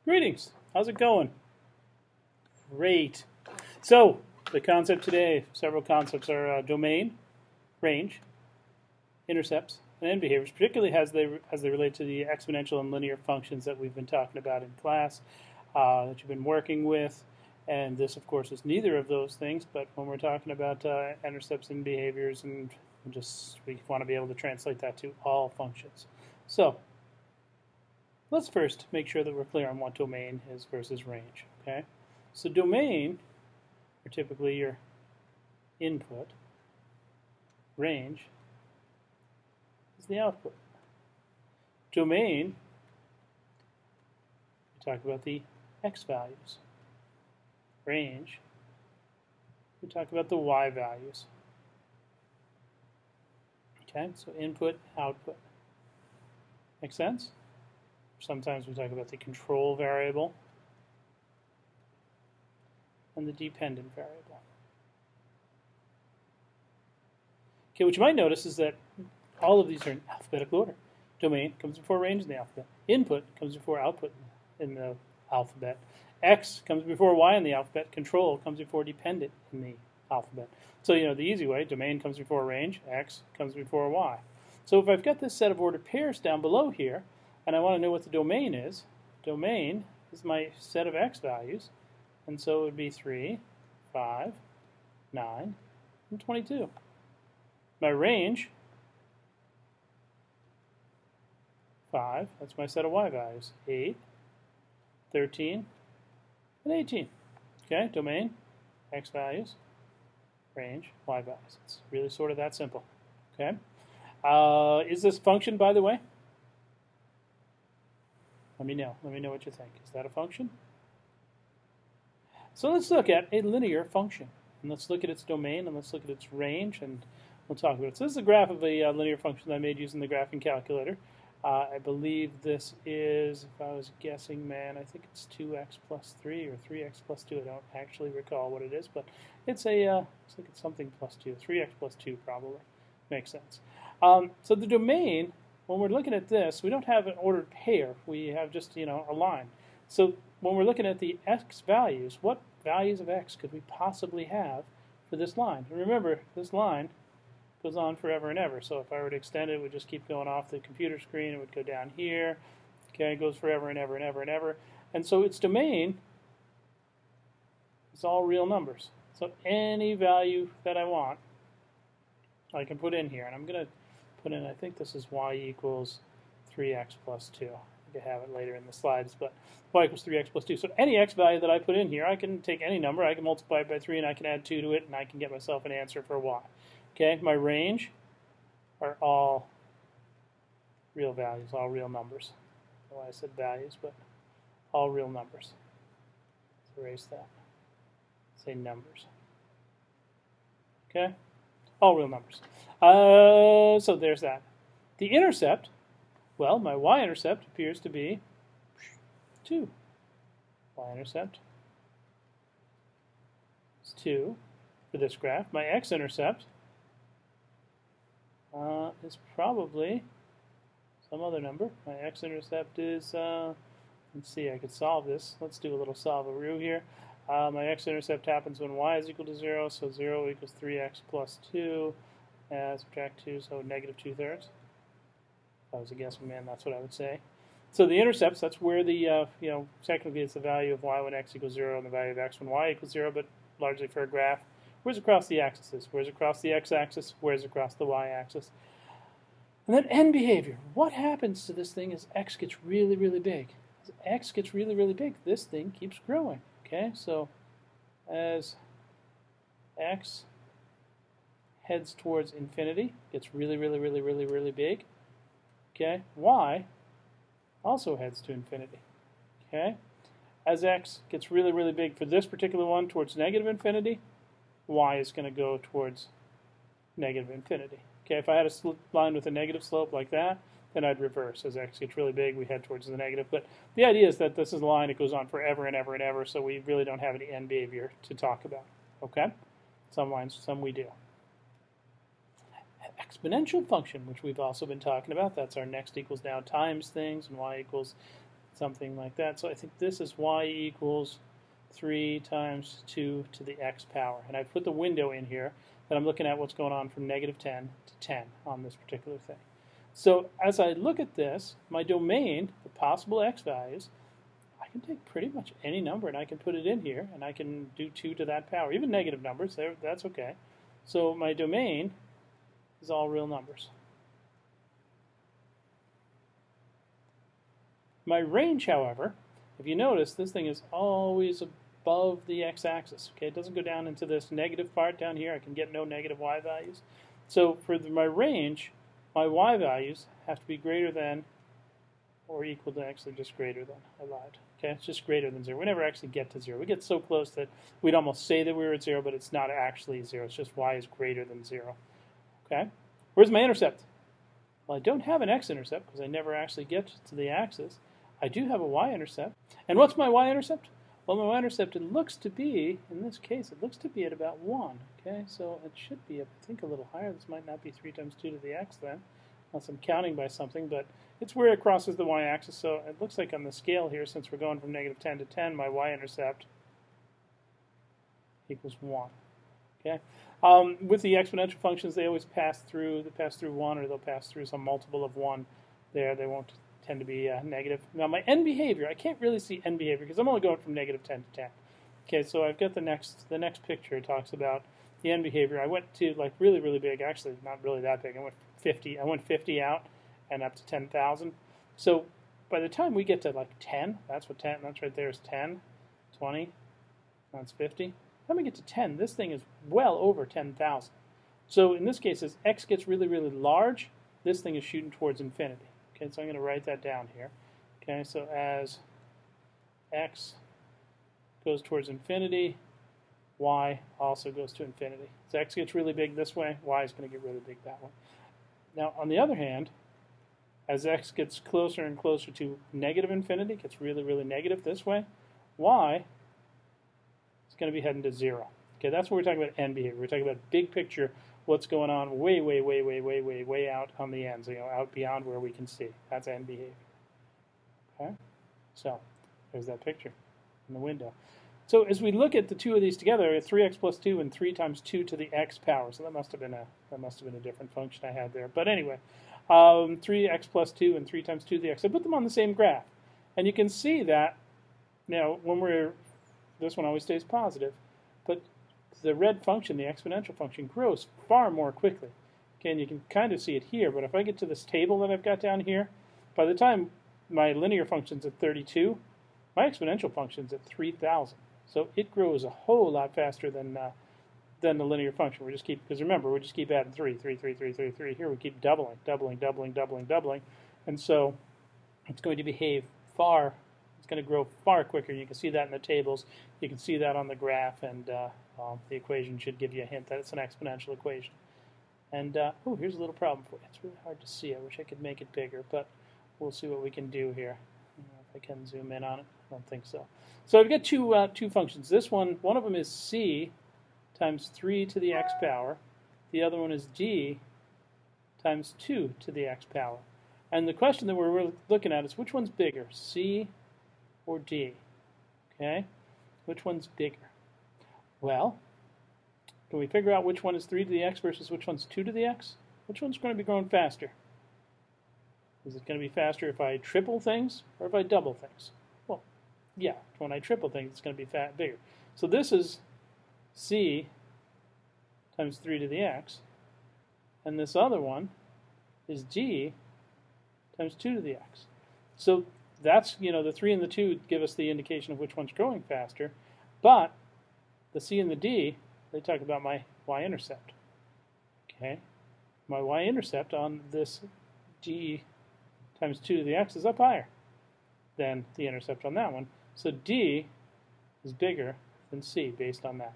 Greetings. How's it going? Great. So, the concept today, several concepts are domain, range, intercepts, and end behaviors, particularly as they relate to the exponential and linear functions that we've been talking about in class, that you've been working with. And this, of course, is neither of those things, but when we're talking about intercepts and behaviors, and we want to be able to translate that to all functions. So, let's first make sure that we're clear on what domain is versus range. Okay, so domain are typically your input. Range is the output. Domain, we talk about the x values. Range, we talk about the y values. Okay, so input, output. Make sense? Sometimes we talk about the control variable and the dependent variable. Okay, what you might notice is that all of these are in alphabetical order. Domain comes before range in the alphabet. Input comes before output in the alphabet. X comes before Y in the alphabet. Control comes before dependent in the alphabet. So, the easy way, domain comes before range, X comes before Y. So if I've got this set of ordered pairs down below here, and I want to know what the domain is my set of x values, and so it would be 3, 5, 9, and 22. My range, 5, that's my set of y values, 8, 13, and 18. Okay, domain, x values, range, y values. It's really sort of that simple. Okay, is this function, by the way? Let me know what you think. Is that a function? So let's look at a linear function. And let's look at its domain, and let's look at its range, and we'll talk about it. So this is a graph of a linear function that I made using the graphing calculator. I believe this is, if I was guessing, man, I think it's 2x plus 3 or 3x plus 2. I don't actually recall what it is, but it's looks like it's something plus 2. 3x plus 2 probably. Makes sense. So the domain, when we're looking at this, we don't have an ordered pair. We have just, a line. So when we're looking at the x values, what values of x could we possibly have for this line? And remember, this line goes on forever and ever. So if I were to extend it, it would just keep going off the computer screen. It would go down here. Okay, it goes forever and ever and ever and ever. And so its domain is all real numbers. So any value that I want, I can put in here. And I'm going to put in, I think this is y equals 3x plus 2. I could have it later in the slides, but y equals 3x plus 2. So any x value that I put in here, I can take any number, I can multiply it by 3, and I can add 2 to it, and I can get myself an answer for y. Okay, my range are all real values, all real numbers. I don't know why I said values, but all real numbers. Let's erase that. Say numbers. Okay? All real numbers. So there's that. The intercept, well, my y-intercept appears to be 2. Y-intercept is 2 for this graph. My x-intercept is probably some other number. My x-intercept is, let's see, I could solve this. Let's do a little solve-a-roo here. My x-intercept happens when y is equal to 0, so 0 equals 3x plus 2. Subtract 2, so negative 2/3. If I was a guessing man, that's what I would say. So the intercepts, that's where the, technically it's the value of y when x equals 0 and the value of x when y equals 0, but largely for a graph. Where's across the axis? Where's across the x-axis? Where's across the y-axis? And then end behavior. What happens to this thing as x gets really, really big? As x gets really, really big, this thing keeps growing. Okay, so as x heads towards infinity, gets really, really, really, really, really big. Okay, y also heads to infinity. Okay, as x gets really, really big for this particular one towards negative infinity, y is going to go towards negative infinity. Okay, if I had a line with a negative slope like that, then I'd reverse. As x gets really big, we head towards the negative. But the idea is that this is a line that goes on forever and ever and ever, so we really don't have any end behavior to talk about. Okay? Some lines, some we do. An exponential function, which we've also been talking about, that's our next equals now times things, and y equals something like that. So I think this is y equals 3 times 2 to the x power. And I've put the window in here that I'm looking at what's going on from -10 to 10 on this particular thing. So as I look at this, my domain, the possible x values, I can take pretty much any number and I can put it in here and I can do 2 to that power. Even negative numbers, that's okay. So my domain is all real numbers. My range, however, if you notice, this thing is always above the x-axis. Okay, it doesn't go down into this negative part down here. I can get no negative y values. So for my range, my y values have to be greater than or equal to, actually just greater than. I lied. Okay, it's just greater than 0. We never actually get to 0. We get so close that we'd almost say that we were at 0, but it's not actually 0. It's just y is greater than 0. Okay, where's my intercept? Well, I don't have an x-intercept because I never actually get to the axis. I do have a y-intercept. And what's my y-intercept? Well, my y-intercept, it looks to be, in this case, it looks to be at about 1. Okay, so it should be, I think, a little higher. This might not be 3 times 2 to the x then, unless I'm counting by something, but it's where it crosses the y-axis. So it looks like on the scale here, since we're going from -10 to 10, my y-intercept equals 1. Okay. With the exponential functions, they always pass through 1, or they'll pass through some multiple of 1 there. They won't tend to be negative. Now my end behavior, I can't really see end behavior because I'm only going from -10 to 10. Okay, so I've got the next picture. It talks about the end behavior. I went to like really big. Actually, not really that big. I went 50. I went 50 out and up to 10,000. So by the time we get to like 10, that's what 10. That's right there is 10, 20. That's 50. When we get to 10, this thing is well over 10,000. So in this case, as x gets really large, this thing is shooting towards infinity. Okay, so I'm going to write that down here. Okay, so as x goes towards infinity, y also goes to infinity. As x gets really big this way, y is going to get really big that way. Now, on the other hand, as x gets closer and closer to negative infinity, gets really negative this way, y is going to be heading to 0. Okay, that's what we're talking about end behavior. We're talking about big picture, what's going on way out on the ends, out beyond where we can see. That's end behavior. Okay, so there's that picture in the window. So as we look at the two of these together, 3x plus 2 and 3 times 2 to the x power. So that must have been a different function I had there. But anyway, 3x plus 2 and 3 times 2 to the x. I put them on the same graph, and you can see that now this one always stays positive, but the red function, the exponential function, grows far more quickly. Okay, and you can kind of see it here, but if I get to this table that I've got down here, by the time my linear function's at 32, my exponential function's at 3,000. So it grows a whole lot faster than the linear function. Because remember, we just keep adding 3. Here we keep doubling. And so it's going to behave it's going to grow far quicker. You can see that in the tables. You can see that on the graph, and the equation should give you a hint that it's an exponential equation. And oh, here's a little problem for you. It's really hard to see. I wish I could make it bigger, but we'll see what we can do here. If I can zoom in on it. I don't think so. So I've got two functions. This one of them is c times 3 to the x power. The other one is d times 2 to the x power. And the question that we're looking at is which one's bigger, c or d? Okay, which one's bigger? Well, can we figure out which one is 3 to the x versus which one's 2 to the x? Which one's going to be growing faster? Is it going to be faster if I triple things or if I double things? Well, yeah, when I triple things, it's going to be bigger. So this is c times 3 to the x, and this other one is d times 2 to the x. So that's, the 3 and the 2 give us the indication of which one's growing faster, but the c and the d, they talk about my y-intercept. Okay, my y-intercept on this d times 2 to the x is up higher than the intercept on that one. So d is bigger than c based on that.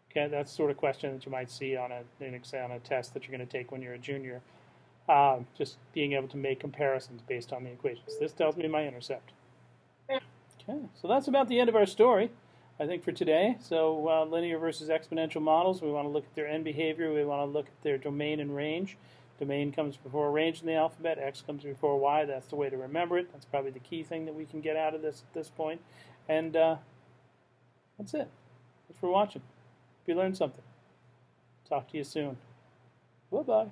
Okay, that's the sort of question that you might see on a test that you're going to take when you're a junior. Just being able to make comparisons based on the equations. This tells me my intercept. Okay, so that's about the end of our story, I think, for today. So linear versus exponential models, we want to look at their end behavior, we want to look at their domain and range. Domain comes before range in the alphabet. X comes before Y. That's the way to remember it. That's probably the key thing that we can get out of this at this point. And that's it. Thanks for watching. If you learned something, talk to you soon. Bye-bye.